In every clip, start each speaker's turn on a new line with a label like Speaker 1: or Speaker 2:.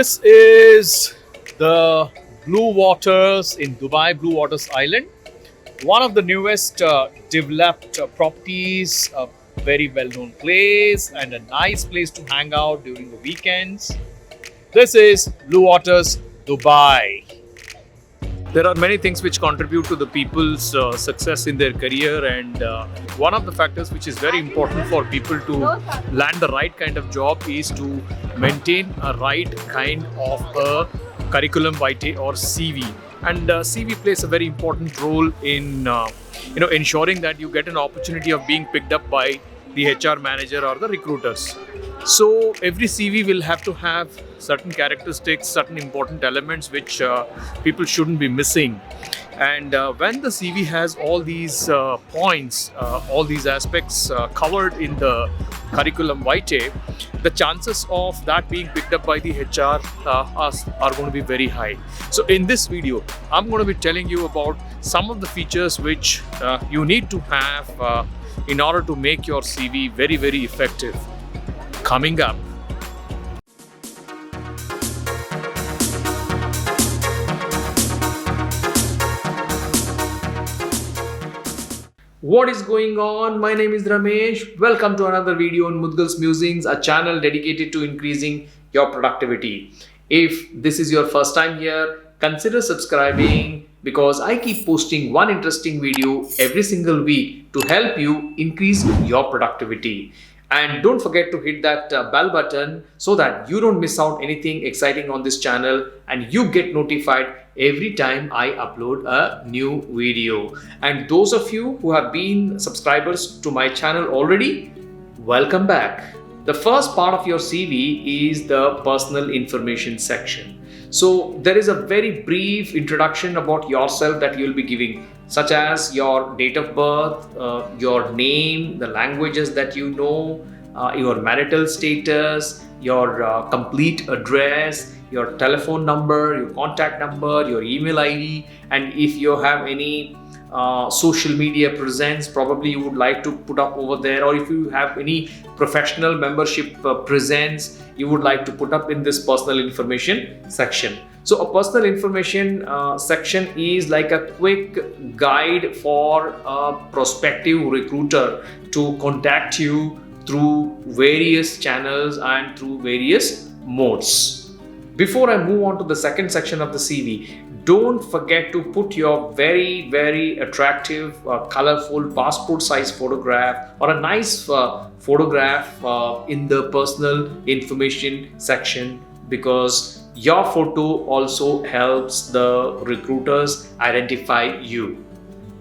Speaker 1: This is the Blue Waters in Dubai, Blue Waters Island. One of the newest developed properties, a very well known place, and a nice place to hang out during the weekends. This is Blue Waters, Dubai. There are many things which contribute to the people's success in their career, and one of the factors which is very important for people to land the right kind of job is to maintain a right kind of a curriculum vitae or CV. And CV plays a very important role in ensuring that you get an opportunity of being picked up by the HR manager or the recruiters. So every CV will have to have certain characteristics, certain important elements which people shouldn't be missing. And when the CV has all these points, all these aspects covered in the curriculum vitae, the chances of that being picked up by the HR are going to be very high. So in this video, I'm going to be telling you about some of the features which you need to have in order to make your CV very, very effective. Coming up. What is going on? My name is Ramesh. Welcome to another video on Mudgal's Musings, a channel dedicated to increasing your productivity. If this is your first time here, consider subscribing because I keep posting one interesting video every single week to help you increase your productivity. And don't forget to hit that bell button so that you don't miss out anything exciting on this channel and you get notified every time I upload a new video. And those of you who have been subscribers to my channel already, welcome back. The first part of your CV is the personal information section. So there is a very brief introduction about yourself that you will be giving, such as your date of birth, your name, the languages that you know, your marital status, your complete address, your telephone number, your contact number, your email ID, and if you have any social media presence, probably you would like to put up over there, or if you have any professional membership presence, you would like to put up in this personal information section. So a personal information section is like a quick guide for a prospective recruiter to contact you through various channels and through various modes. Before I move on to the second section of the CV, don't forget to put your very, very attractive, colorful passport size photograph or a nice photograph in the personal information section, because your photo also helps the recruiters identify you.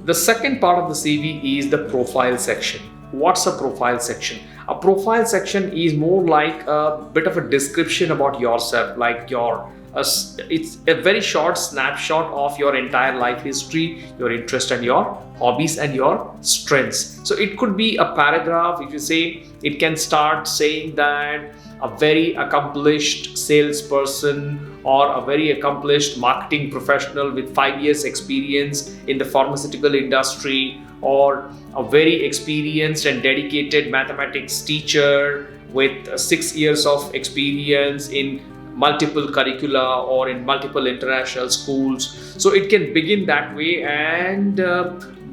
Speaker 1: The second part of the CV is the profile section. What's a profile section? A profile section is more like a bit of a description about yourself, like it's a very short snapshot of your entire life history, your interest and your hobbies and your strengths. So it could be a paragraph. If you say, it can start saying that a very accomplished salesperson or a very accomplished marketing professional with 5 years experience in the pharmaceutical industry, or a very experienced and dedicated mathematics teacher with 6 years of experience in multiple curricula or in multiple international schools. So it can begin that way and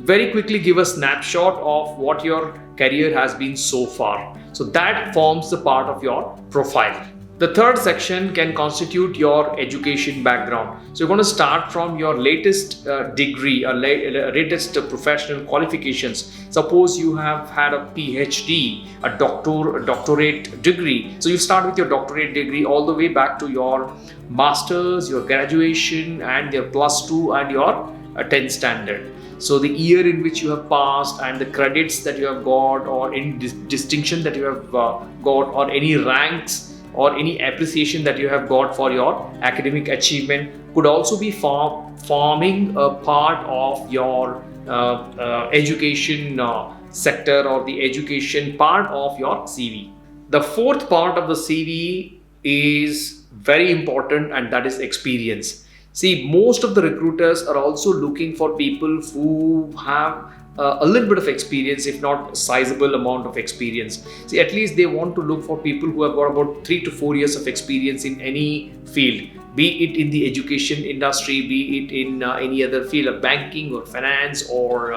Speaker 1: very quickly give a snapshot of what your career has been so far. So that forms the part of your profile. The third section can constitute your education background. So you're going to start from your latest degree or latest professional qualifications. Suppose you have had a PhD, a doctorate degree. So you start with your doctorate degree all the way back to your master's, your graduation, and your plus 2 and your 10th standard. So the year in which you have passed and the credits that you have got, or any distinction that you have got, or any ranks or any appreciation that you have got for your academic achievement could also be forming a part of your education sector or the education part of your CV. The fourth part of the CV is very important, and that is experience. See, most of the recruiters are also looking for people who have a little bit of experience, if not a sizable amount of experience. See, at least they want to look for people who have got about 3 to 4 years of experience in any field, be it in the education industry, be it in any other field of banking or finance or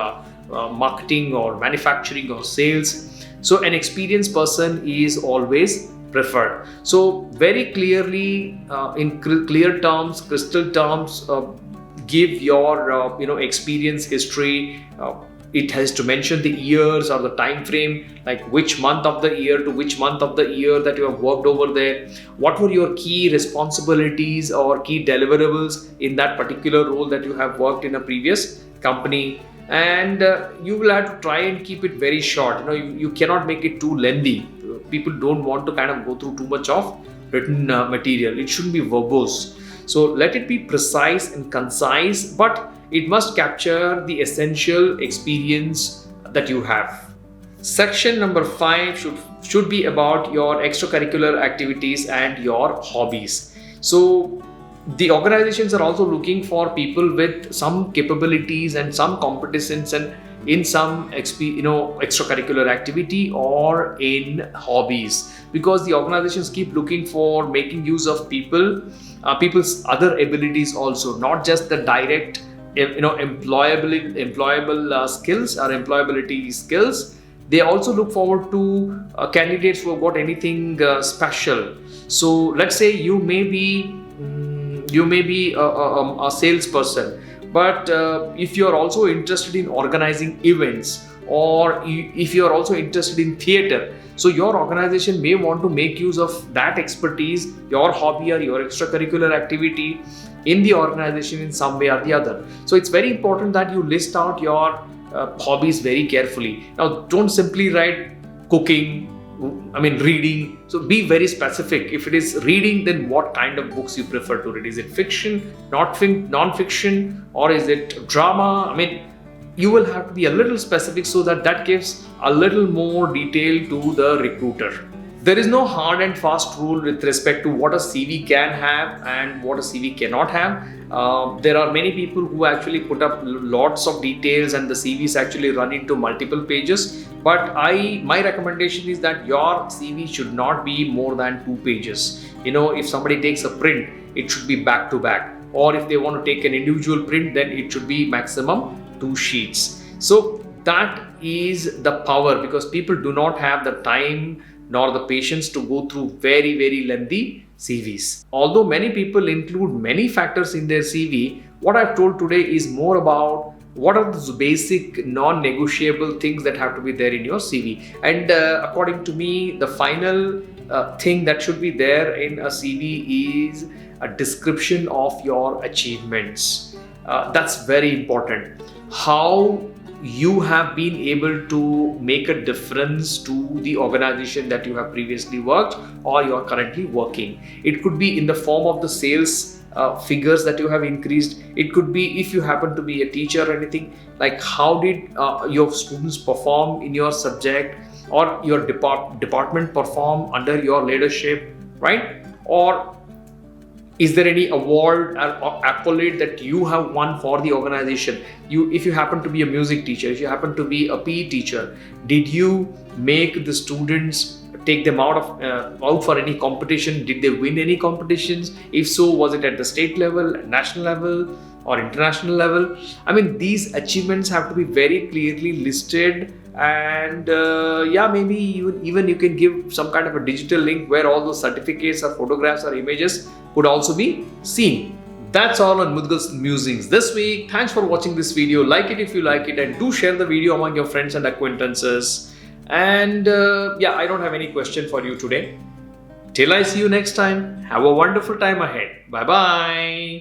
Speaker 1: marketing or manufacturing or sales. So an experienced person is always preferred. So very clearly, in clear terms, crystal terms, give your experience history. It has to mention the years or the time frame, like which month of the year to which month of the year that you have worked over there. What were your key responsibilities or key deliverables in that particular role that you have worked in a previous company? And you will have to try and keep it very short. You cannot make it too lengthy. People don't want to kind of go through too much of written material. It shouldn't be verbose. So let it be precise and concise, but it must capture the essential experience that you have. Section number 5 should be about your extracurricular activities and your hobbies. So the organizations are also looking for people with some capabilities and some competencies and in some extracurricular activity or in hobbies, because the organizations keep looking for making use of people's other abilities also, not just the direct employable skills or employability skills. They also look forward to candidates who have got anything special. So let's say you may be a salesperson, but if you are also interested in organizing events, or if you are also interested in theater, so your organization may want to make use of that expertise, your hobby or your extracurricular activity in the organization in some way or the other. So it's very important that you list out your hobbies very carefully. Now, don't simply write cooking, reading. So be very specific. If it is reading, then what kind of books you prefer to read? Is it fiction, non-fiction, or is it drama? You will have to be a little specific so that gives a little more detail to the recruiter. There is no hard and fast rule with respect to what a CV can have and what a CV cannot have. There are many people who actually put up lots of details and the CVs actually run into multiple pages. But my recommendation is that your CV should not be more than 2 pages. If somebody takes a print, it should be back to back. Or if they want to take an individual print, then it should be maximum 2 sheets. So that is the power, because people do not have the time nor the patience to go through very, very lengthy CVs. Although many people include many factors in their CV, what I've told today is more about what are those basic non-negotiable things that have to be there in your CV. And according to me, the final thing that should be there in a CV is a description of your achievements. That's very important. How you have been able to make a difference to the organization that you have previously worked or you are currently working. It could be in the form of the sales figures that you have increased. It could be if you happen to be a teacher or anything, like how did your students perform in your subject, or your department perform under your leadership, right? Or is there any award or accolade that you have won for the organization? If you happen to be a music teacher, if you happen to be a PE teacher, did you make the students, take them out for any competition? Did they win any competitions? If so, was it at the state level, national level, or international level? These achievements have to be very clearly listed. And maybe even you can give some kind of a digital link where all those certificates or photographs or images could also be seen. That's all on Mudgal's Musings this week. Thanks for watching this video. Like it if you like it, and do share the video among your friends and acquaintances. And I don't have any question for you today. Till I see you next time, have a wonderful time ahead. Bye bye.